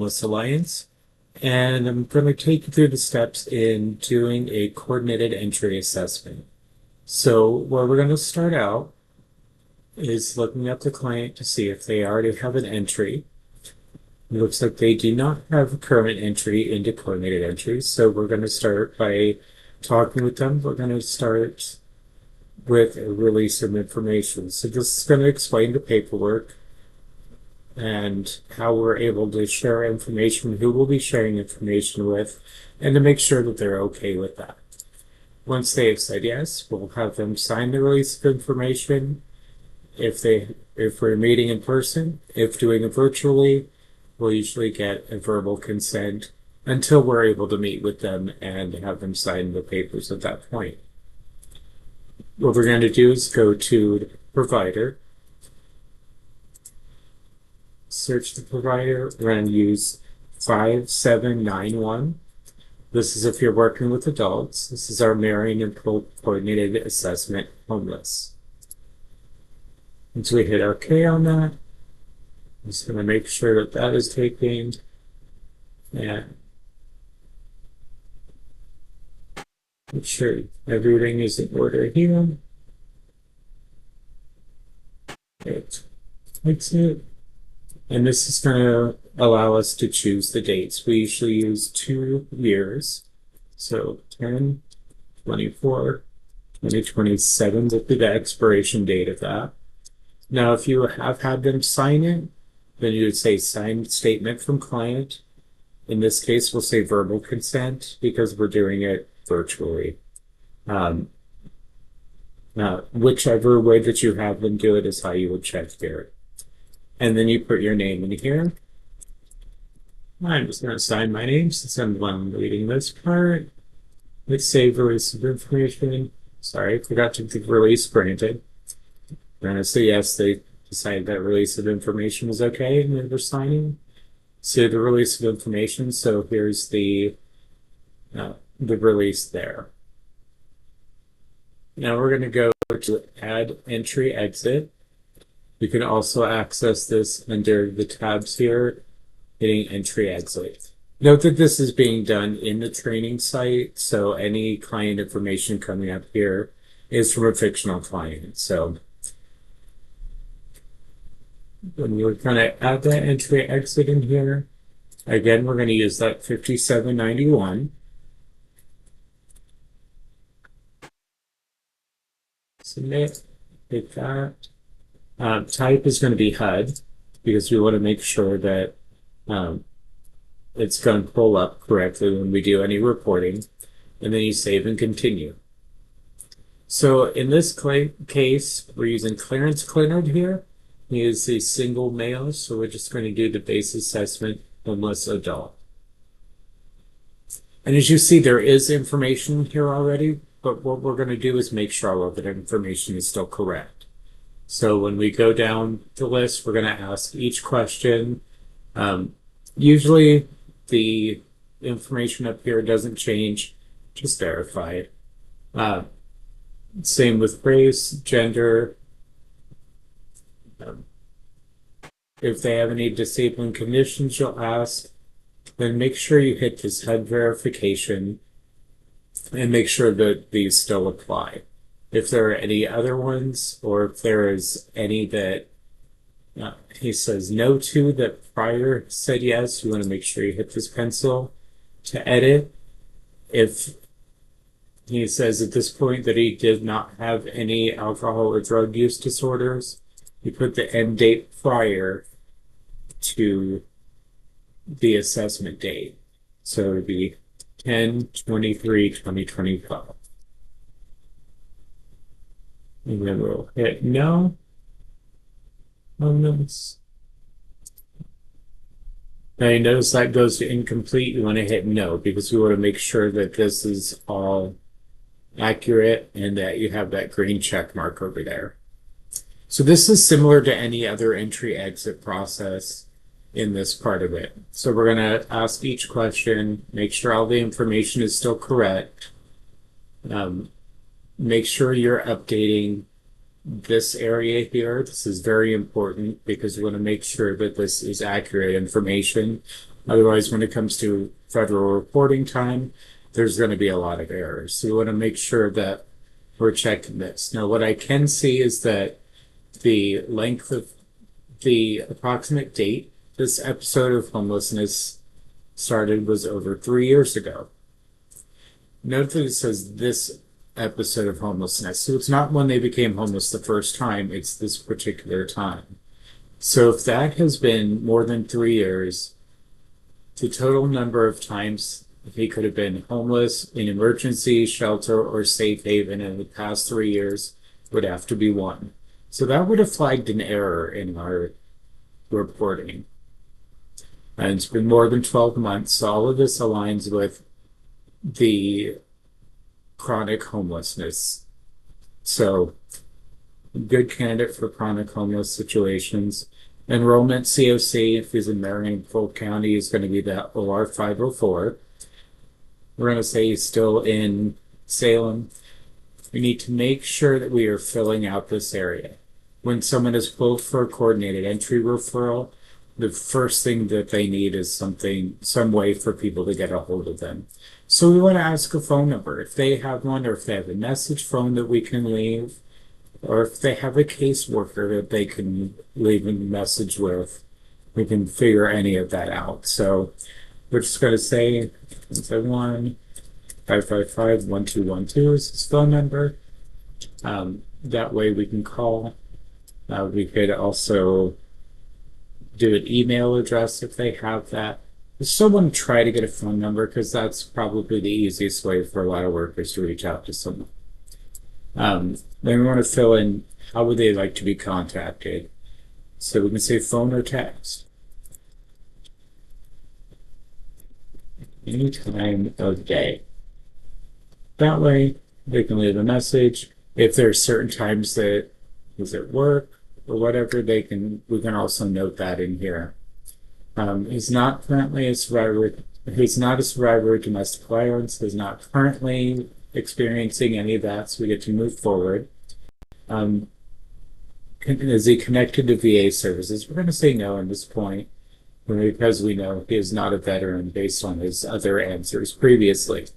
Homeless Alliance, and I'm going to take you through the steps in doing a coordinated entry assessment. So where we're going to start out is looking at the client to see if they already have an entry. It looks like they do not have a current entry into coordinated entries, so we're going to start by talking with them. We're going to start with a release of information. So this is going to explain the paperwork and how we're able to share information, who we'll be sharing information with, and to make sure that they're okay with that. Once they have said yes, we'll have them sign the release of information. If we're meeting in person, if doing it virtually, we'll usually get a verbal consent until we're able to meet with them and have them sign the papers at that point. What we're going to do is go to the provider, search the provider. We're going to use 5791. This is if you're working with adults. This is our Marrying and Coordinated Assessment Homeless. Once we hit OK on that, I'm just going to make sure that that is taken, and make sure everything is in order here. Exit. And this is going to allow us to choose the dates. We usually use 2 years. So 10, 24, 2027 will be the expiration date of that. Now, if you have had them sign it, then you would say signed statement from client. In this case, we'll say verbal consent because we're doing it virtually. Whichever way that you have them do it is how you would check here. And then you put your name in here. I'm just going to sign my name since I'm the one reading this part. Let's save release of information. Sorry, I forgot to click release granted. We're going to say yes, they decided that release of information was okay and they were signing. So the release of information, so here's the release there. Now we're going to go to add entry exit. You can also access this under the tabs here, hitting entry exit. Note that this is being done in the training site, so any client information coming up here is from a fictional client. So when you're going to add that entry exit in here, again, we're going to use that 5791. Submit, hit that. Type is going to be HUD because we want to make sure that it's going to pull up correctly when we do any reporting. And then you save and continue. So in this case, we're using clearance cleared here. We use a single male, so we're just going to do the base assessment homeless adult. And as you see, there is information here already, but what we're going to do is make sure all of that information is still correct. So when we go down the list, we're going to ask each question. Usually the information up here doesn't change, just verify it. Same with race, gender. If they have any disabling conditions, you'll ask. Then make sure you hit this HUD verification and make sure that these still apply. If there are any other ones, or if there is any that he says no to that prior said yes, you want to make sure you hit this pencil to edit. If he says at this point that he did not have any alcohol or drug use disorders, you put the end date prior to the assessment date. So it would be 10/23/2025. And then we'll hit no on this. Now you notice that goes to incomplete. You want to hit no because we want to make sure that this is all accurate and that you have that green check mark over there. So this is similar to any other entry exit process in this part of it. So we're going to ask each question, make sure all the information is still correct. Make sure you're updating this area here. This is very important because we want to make sure that this is accurate information. Otherwise, when it comes to federal reporting time, there's going to be a lot of errors. So we want to make sure that we're checking this. Now, what I can see is that the length of the approximate date this episode of homelessness started was over 3 years ago. Note that it says this episode of homelessness. So it's not when they became homeless the first time, it's this particular time. So if that has been more than 3 years, the total number of times he could have been homeless in emergency, shelter, or safe haven in the past 3 years would have to be one. So that would have flagged an error in our reporting. And it's been more than 12 months. So all of this aligns with the chronic homelessness. So good candidate for chronic homeless situations. Enrollment COC, if he's in Marion Polk County, is going to be that OR 504. We're going to say he's still in Salem. We need to make sure that we are filling out this area. When someone is booked for a coordinated entry referral, the first thing that they need is some way for people to get a hold of them. So we want to ask a phone number if they have one, or if they have a message phone that we can leave, or if they have a caseworker that they can leave a message with. We can figure any of that out. So we're just going to say 171-555-1212 is his phone number. That way we can call. We could also do an email address if they have that. I still want to try to get a phone number because that's probably the easiest way for a lot of workers to reach out to someone. Then we want to fill in how would they like to be contacted. So we can say phone or text. Any time of day. That way they can leave a message. If there's certain times that is at work or whatever, we can also note that in here. He's not currently a survivor. He's not a survivor of domestic violence. He's not currently experiencing any of that, so we get to move forward. Is he connected to VA services? We're going to say no at this point, because we know he is not a veteran based on his other answers previously.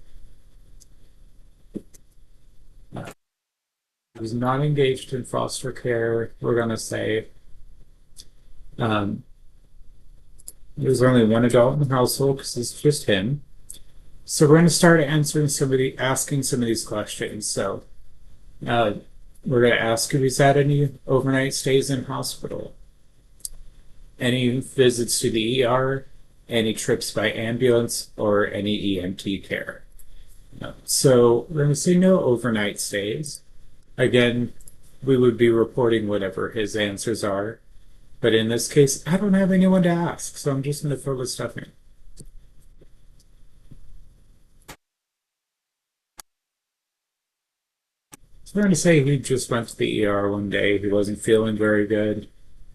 He's not engaged in foster care. We're going to say there's only one adult in the household because it's just him. So we're going to start asking some of these questions. So we're going to ask if he's had any overnight stays in hospital, any visits to the ER, any trips by ambulance, or any EMT care. So we're going to say no overnight stays. Again, we would be reporting whatever his answers are. But in this case, I don't have anyone to ask, so I'm just going to throw this stuff in. So we're going to say he just went to the ER one day. He wasn't feeling very good,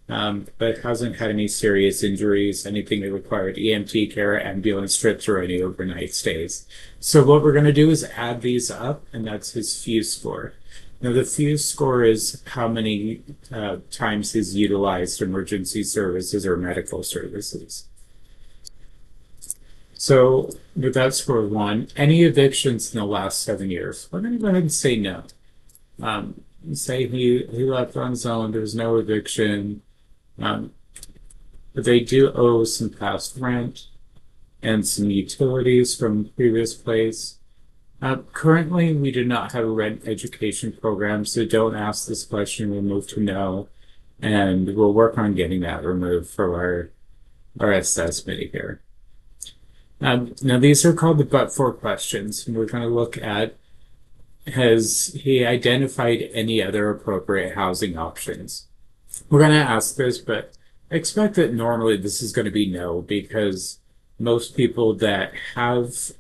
but hasn't had any serious injuries, anything that required EMT care, ambulance trips, or any overnight stays. So what we're going to do is add these up, and that's his FUSE score. Now, the FUSE score is how many times he's utilized emergency services or medical services. So with that score of 1, any evictions in the last 7 years? We're going to go ahead and say no. Say he left on his own, there's no eviction, but they do owe some past rent and some utilities from the previous place. Currently, we do not have a rent education program, so don't ask this question. We'll move to no, and we'll work on getting that removed for our assessment here. Now, these are called the but-for questions, and we're going to look at, has he identified any other appropriate housing options? We're going to ask this, but expect that normally this is going to be no, because most people that have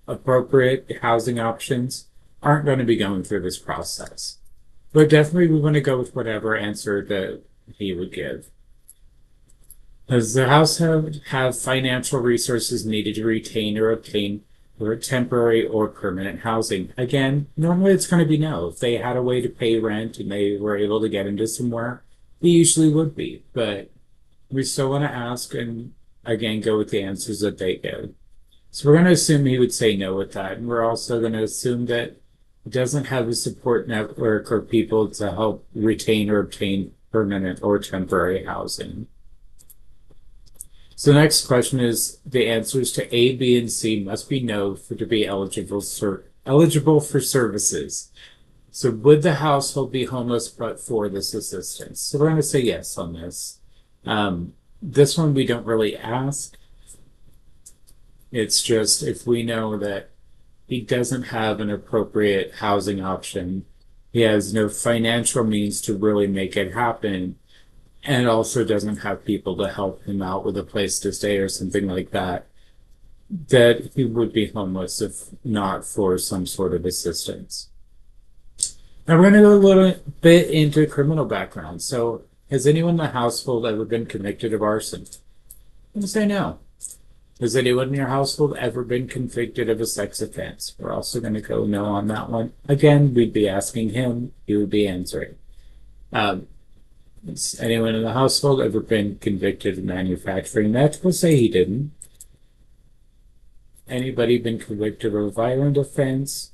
appropriate housing options aren't going to be going through this process. But definitely we want to go with whatever answer that he would give. Does the household have financial resources needed to retain or obtain for temporary or permanent housing? Again, normally it's going to be no. If they had a way to pay rent and they were able to get into somewhere, they usually would be. But we still want to ask, and again, go with the answers that they give. So we're going to assume he would say no with that. And we're also going to assume that he doesn't have a support network or people to help retain or obtain permanent or temporary housing. So the next question is the answers to A, B, and C must be no for to be eligible for services. So would the household be homeless but for this assistance? So we're going to say yes on this. This one we don't really ask. It's just if we know that he doesn't have an appropriate housing option, he has no financial means to really make it happen, and also doesn't have people to help him out with a place to stay or something like that, that he would be homeless if not for some sort of assistance. Now we're going to go a little bit into criminal background. So has anyone in the household ever been convicted of arson? I'm going to say no. Has anyone in your household ever been convicted of a sex offense? We're also going to go no on that one. Again, we'd be asking him, he would be answering. Has anyone in the household ever been convicted of manufacturing meth? We'll say he didn't. Anybody been convicted of a violent offense?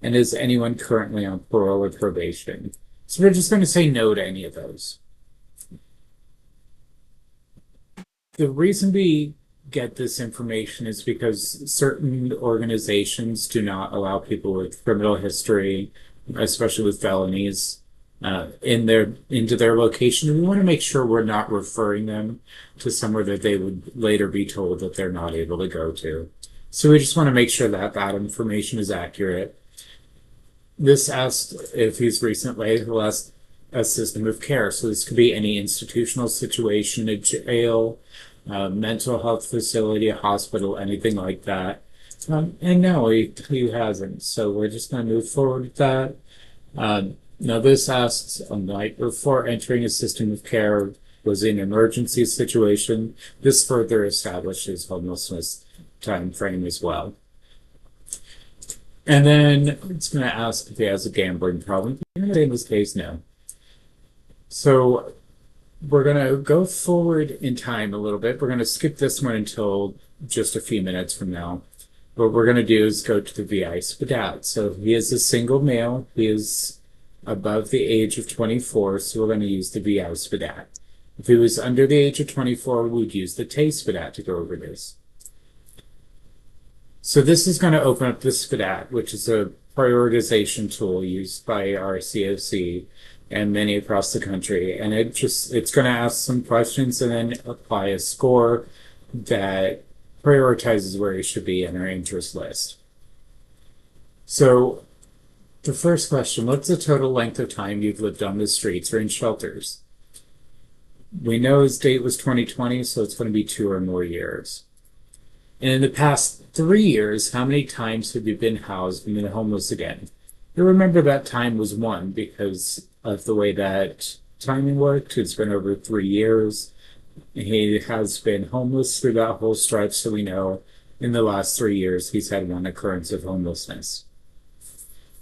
And is anyone currently on parole or probation? So we're just going to say no to any of those. The reason we get this information is because certain organizations do not allow people with criminal history, especially with felonies, into their location. And we want to make sure we're not referring them to somewhere that they would later be told that they're not able to go to. So we just want to make sure that that information is accurate. This asked if he's recently left a system of care. So this could be any institutional situation, a jail, mental health facility, a hospital, anything like that. And no, he hasn't. So we're just going to move forward with that. Now this asks, a night before entering a system of care was an emergency situation. This further establishes homelessness time frame as well. And then it's going to ask if he has a gambling problem. In this case, no. So we're going to go forward in time a little bit. We're going to skip this one until just a few minutes from now. What we're going to do is go to the VI SPIDAT. So he is a single male. He is above the age of 24, so we're going to use the VI SPIDAT. If he was under the age of 24, we'd use the TAY SPIDAT to go over this. So this is going to open up the SPIDAT, which is a prioritization tool used by our COC and many across the country. And it's going to ask some questions and then apply a score that prioritizes where you should be in our interest list. So the first question, what's the total length of time you've lived on the streets or in shelters? We know his date was 2020, so it's going to be 2 or more years. And in the past 3 years, how many times have you been housed and been homeless again? You remember that time was 1 because of the way that timing worked. It's been over 3 years. He has been homeless through that whole stretch, so we know in the last 3 years he's had 1 occurrence of homelessness.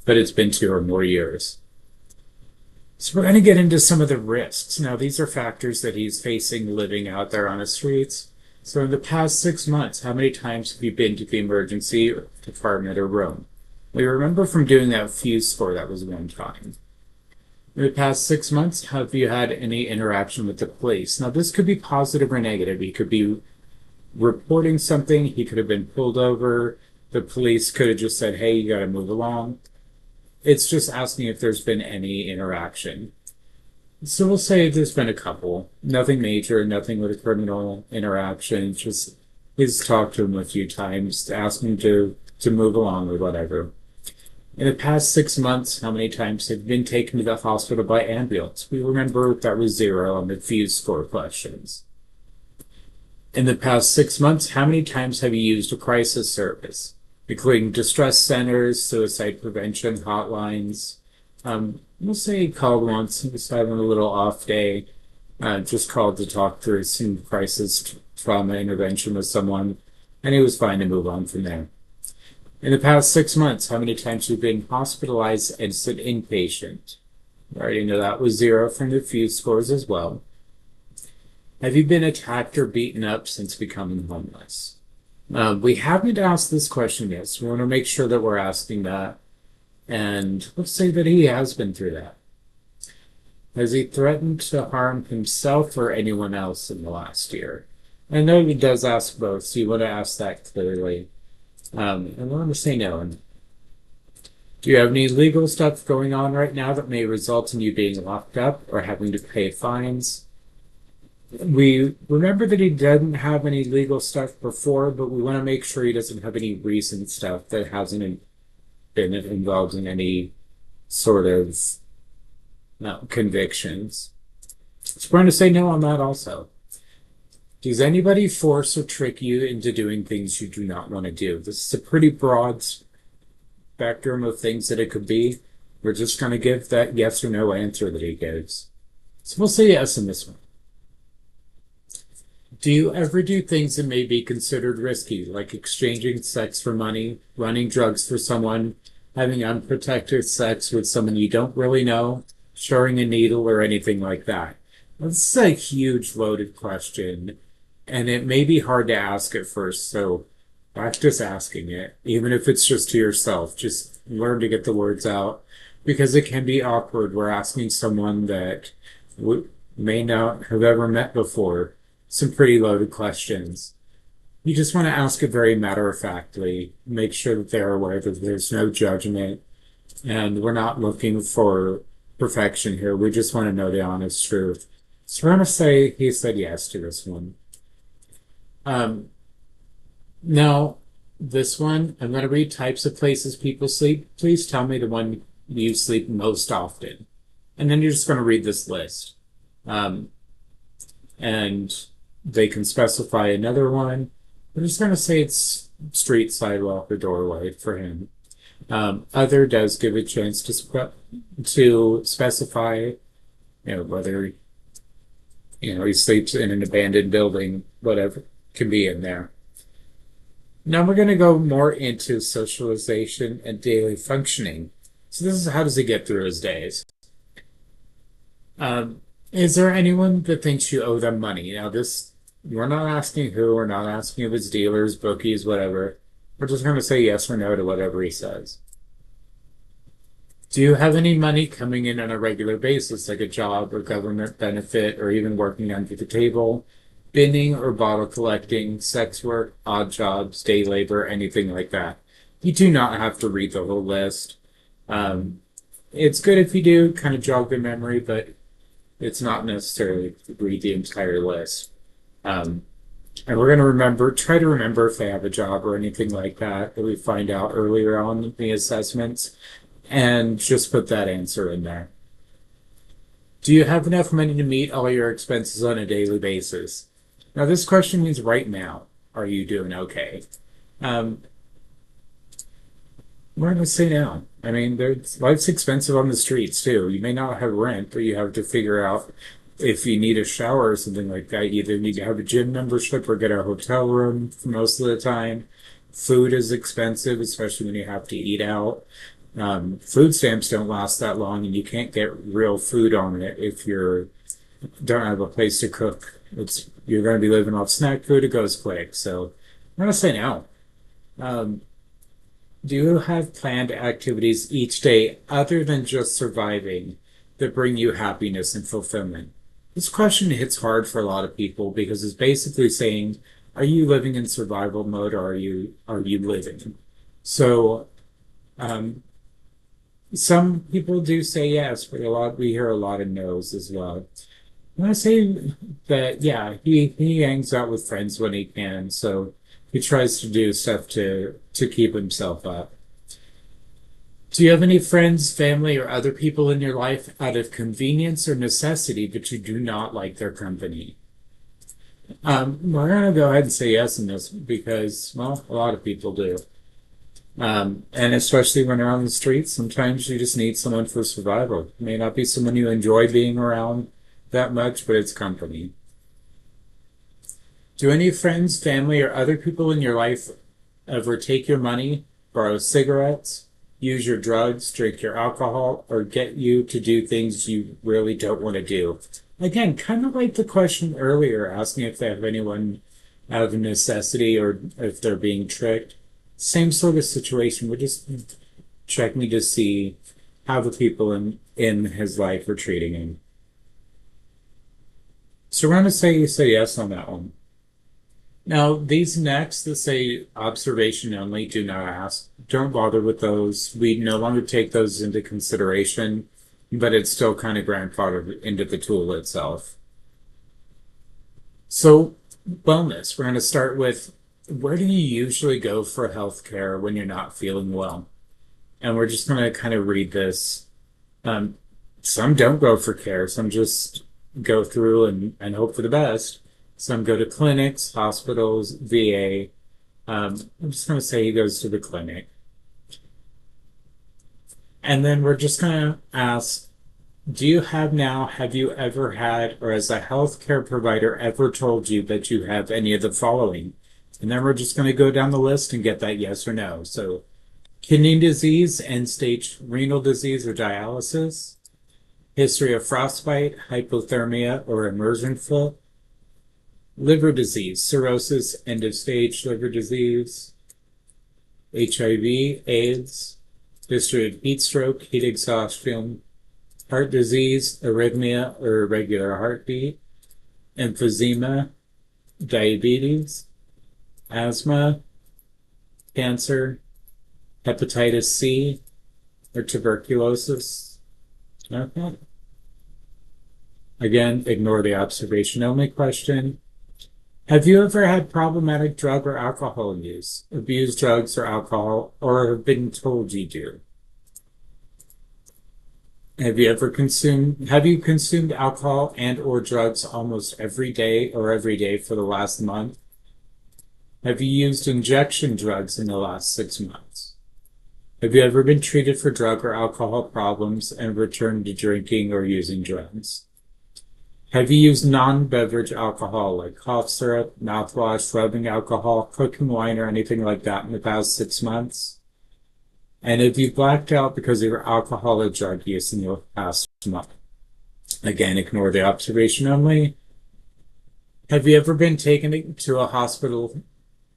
But it's been 2 or more years. So we're going to get into some of the risks. Now, these are factors that he's facing living out there on the streets. So in the past 6 months, how many times have you been to the emergency department or room? We remember from doing that fuse score, that was 1 time. In the past 6 months, have you had any interaction with the police? Now, this could be positive or negative. He could be reporting something. He could have been pulled over. The police could have just said, hey, you got to move along. It's just asking if there's been any interaction. So we'll say there's been a couple. Nothing major, nothing with a criminal interaction. Just he's talked to him a few times, asked him to move along or whatever. In the past 6 months, how many times have you been taken to the hospital by ambulance? We remember that was 0 on the fuse score questions. In the past 6 months, how many times have you used a crisis service, including distress centers, suicide prevention hotlines? We'll say he called once. He was having a little off day. Just called to talk through some crisis trauma intervention with someone, and he was fine to move on from there. In the past 6 months, how many times have you been hospitalized as an inpatient? We already know that was 0 from the fuse scores as well. Have you been attacked or beaten up since becoming homeless? We haven't asked this question yet, so we want to make sure that we're asking that. And let's say that he has been through that. Has he threatened to harm himself or anyone else in the last year? I know he does ask both, so you want to ask that clearly. And I want to say no. And do you have any legal stuff going on right now that may result in you being locked up or having to pay fines? We remember that he didn't have any legal stuff before, but we want to make sure he doesn't have any recent stuff that hasn't been involved in any sort of no, convictions. So we're going to say no on that also. Does anybody force or trick you into doing things you do not want to do? This is a pretty broad spectrum of things that it could be. We're just going to give that yes or no answer that he gives. So we'll say yes in this one. Do you ever do things that may be considered risky, like exchanging sex for money, running drugs for someone, having unprotected sex with someone you don't really know, sharing a needle, or anything like that? That's a huge loaded question, and it may be hard to ask at first, so practice asking it, even if it's just to yourself. Just learn to get the words out, because it can be awkward. We're asking someone that may not have ever met before some pretty loaded questions. You just want to ask it very matter-of-factly, make sure that they're aware that there's no judgment, and we're not looking for perfection here. We just want to know the honest truth. So we're going to say he said yes to this one. Now, this one, I'm going to read types of places people sleep. Please tell me the one you sleep most often. And then you're just going to read this list. And they can specify another one. I'm just going to say it's street, sidewalk, or doorway for him. Other does give a chance to specify, whether, he sleeps in an abandoned building, whatever can be in there. Now we're going to go more into socialization and daily functioning. So this is how does he get through his days? Is there anyone that thinks you owe them money? Now we're not asking who, we're not asking if it's dealers, bookies, whatever. We're just going to say yes or no to whatever he says. Do you have any money coming in on a regular basis, like a job or government benefit, or even working under the table, binning or bottle collecting, sex work, odd jobs, day labor, anything like that? You do not have to read the whole list. It's good if you do, kind of jog the memory, but it's not necessarily to read the entire list. And we're going to try to remember if they have a job or anything like that we find out earlier on in the assessments, and just put that answer in there. Do you have enough money to meet all your expenses on a daily basis? Now, this question means right now, are you doing okay? We're going to say no. I mean, life's expensive on the streets too. You may not have rent, but you have to figure out if you need a shower or something like that. You either need to have a gym membership or get a hotel room for most of the time. Food is expensive, especially when you have to eat out. Food stamps don't last that long, and you can't get real food on it if you don't have a place to cook. You're going to be living off snack food. It goes quick. So I'm going to say no. Do you have planned activities each day other than just surviving that bring you happiness and fulfillment? This question hits hard for a lot of people because it's basically saying, are you living in survival mode, or are you living? So some people do say yes, but we hear a lot of no's as well. I'm gonna say that yeah, he hangs out with friends when he can, so he tries to do stuff to keep himself up. Do you have any friends, family, or other people in your life out of convenience or necessity, but you do not like their company? We're gonna go ahead and say yes in this because, well, a lot of people do. And especially when you're on the streets, sometimes you just need someone for survival. It may not be someone you enjoy being around that much, but it's company. Do any friends, family, or other people in your life ever take your money, borrow cigarettes, use your drugs, drink your alcohol, or get you to do things you really don't want to do? again, kind of like the question earlier, asking if they have anyone out of necessity or if they're being tricked. Same sort of situation. We're just checking to see how the people in his life are treating him. So we're going to say you say yes on that one. Now, these next that say observation only, do not ask. Don't bother with those. We no longer take those into consideration, but it's still kind of grandfathered into the tool itself. So, wellness, we're going to start with where do you usually go for healthcare when you're not feeling well? And we're just going to kind of read this. Um, some don't go for care, some just go through and hope for the best. Some go to clinics, hospitals, VA. I'm just going to say he goes to the clinic. And then we're just going to ask, have you ever had, or has a healthcare provider ever told you that you have any of the following? And then we're just going to go down the list and get that yes or no. So kidney disease, end-stage renal disease or dialysis, history of frostbite, hypothermia or immersion foot, liver disease, cirrhosis, end-of-stage liver disease, HIV, AIDS, history of heat stroke, heat exhaustion, heart disease, arrhythmia or irregular heartbeat, emphysema, diabetes, asthma, cancer, hepatitis C, or tuberculosis. Okay. Again, ignore the observation only question. Have you ever had problematic drug or alcohol use, abused drugs or alcohol, or have been told you do? Have you consumed alcohol and or drugs almost every day or every day for the last month? Have you used injection drugs in the last 6 months? Have you ever been treated for drug or alcohol problems and returned to drinking or using drugs? Have you used non-beverage alcohol like cough syrup, mouthwash, rubbing alcohol, cooking wine, or anything like that in the past 6 months? And if you blacked out because of your alcohol or drug use in the past month, again, ignore the observation only. Have you ever been taken to a hospital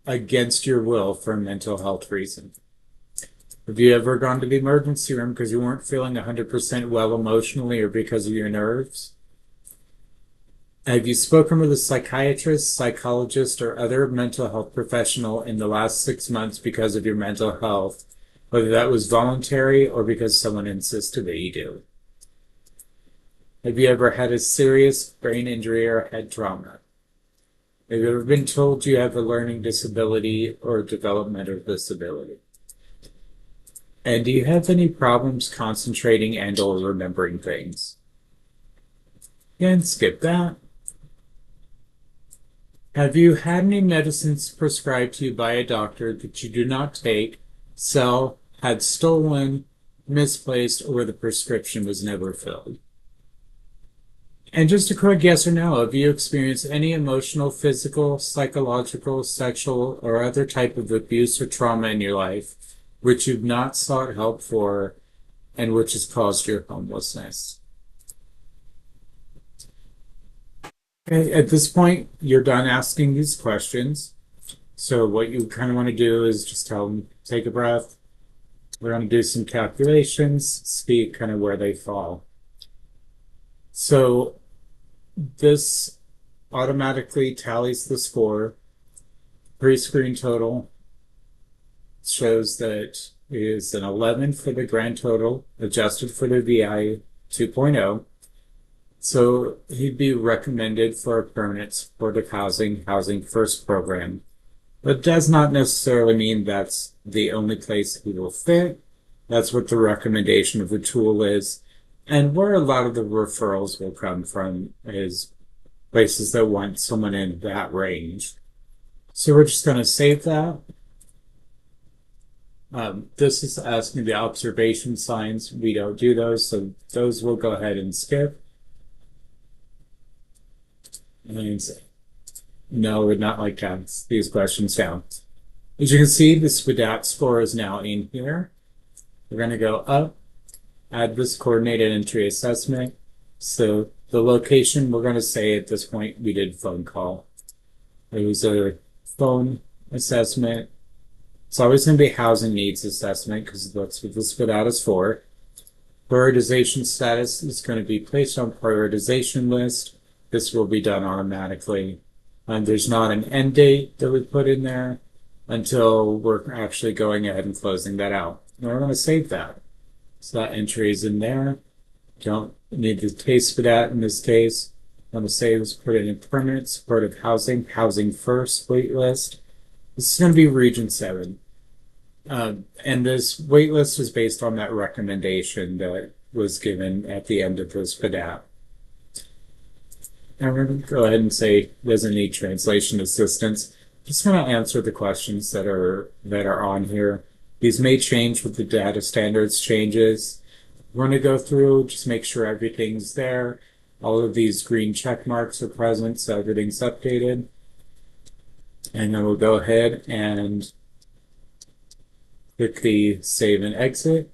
against your will for a mental health reason? Have you ever gone to the emergency room because you weren't feeling 100% well emotionally or because of your nerves? Have you spoken with a psychiatrist, psychologist, or other mental health professional in the last 6 months because of your mental health, whether that was voluntary or because someone insisted that you do? Have you ever had a serious brain injury or head trauma? Have you ever been told you have a learning disability or developmental disability? And do you have any problems concentrating and or remembering things? And skip that. Have you had any medicines prescribed to you by a doctor that you do not take, sell, had stolen, misplaced, or the prescription was never filled? And just a quick yes or no, have you experienced any emotional, physical, psychological, sexual, or other type of abuse or trauma in your life which you've not sought help for and which has caused your homelessness? Okay, at this point, you're done asking these questions. So what you kind of want to do is just tell them, take a breath. We're going to do some calculations, see kind of where they fall. So this automatically tallies the score. Pre-screen total shows that it is an 11 for the grand total, adjusted for the VI 2.0. So he'd be recommended for a permanent supportive housing first program. But does not necessarily mean that's the only place he will fit. That's what the recommendation of the tool is. And where a lot of the referrals will come from is places that want someone in that range. So we're just going to save that. This is asking the observation signs. We don't do those, so those we'll go ahead and skip. And no, we're not like that. These questions down. As you can see, the SPIDAT score is now in here. We're going to go up, add this coordinated entry assessment. So The location, we're going to say at this point we did phone call. It was a phone assessment. It's always going to be housing needs assessment because that's what this SPIDAT is for. Prioritization status is going to be placed on prioritization list. This will be done automatically. And there's not an end date that we put in there until we're actually going ahead and closing that out. And we're going to save that. So that entry is in there. Don't need to paste for that in this case. I'm going to save this, put it in permanent supportive housing, housing first wait list. This is going to be region 7. And this wait list is based on that recommendation that was given at the end of this SPIDAT. And we're going to go ahead and say doesn't need translation assistance. Just going to answer the questions that are on here. These may change with the data standards changes. We're going to go through, just make sure everything's there. All of these green check marks are present, so everything's updated. And then we'll go ahead and click the save and exit.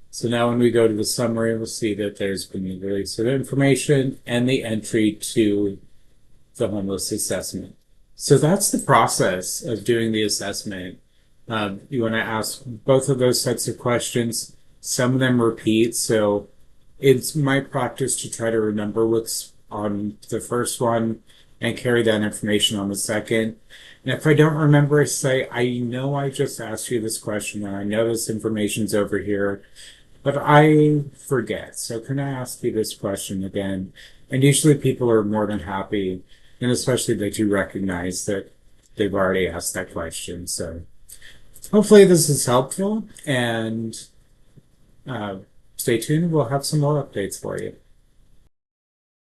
So now when we go to the summary, we'll see that there's been the release of information and the entry to the homeless assessment. So that's the process of doing the assessment. You want to ask both of those sets of questions. Some of them repeat, so it's my practice to try to remember what's on the first one and carry that information on the second. And if I don't remember, I say, I know I just asked you this question, and I know this information's over here, but I forget. So can I ask you this question again? And usually people are more than happy, and especially they do recognize that they've already asked that question. So hopefully this is helpful, and stay tuned. We'll have some more updates for you.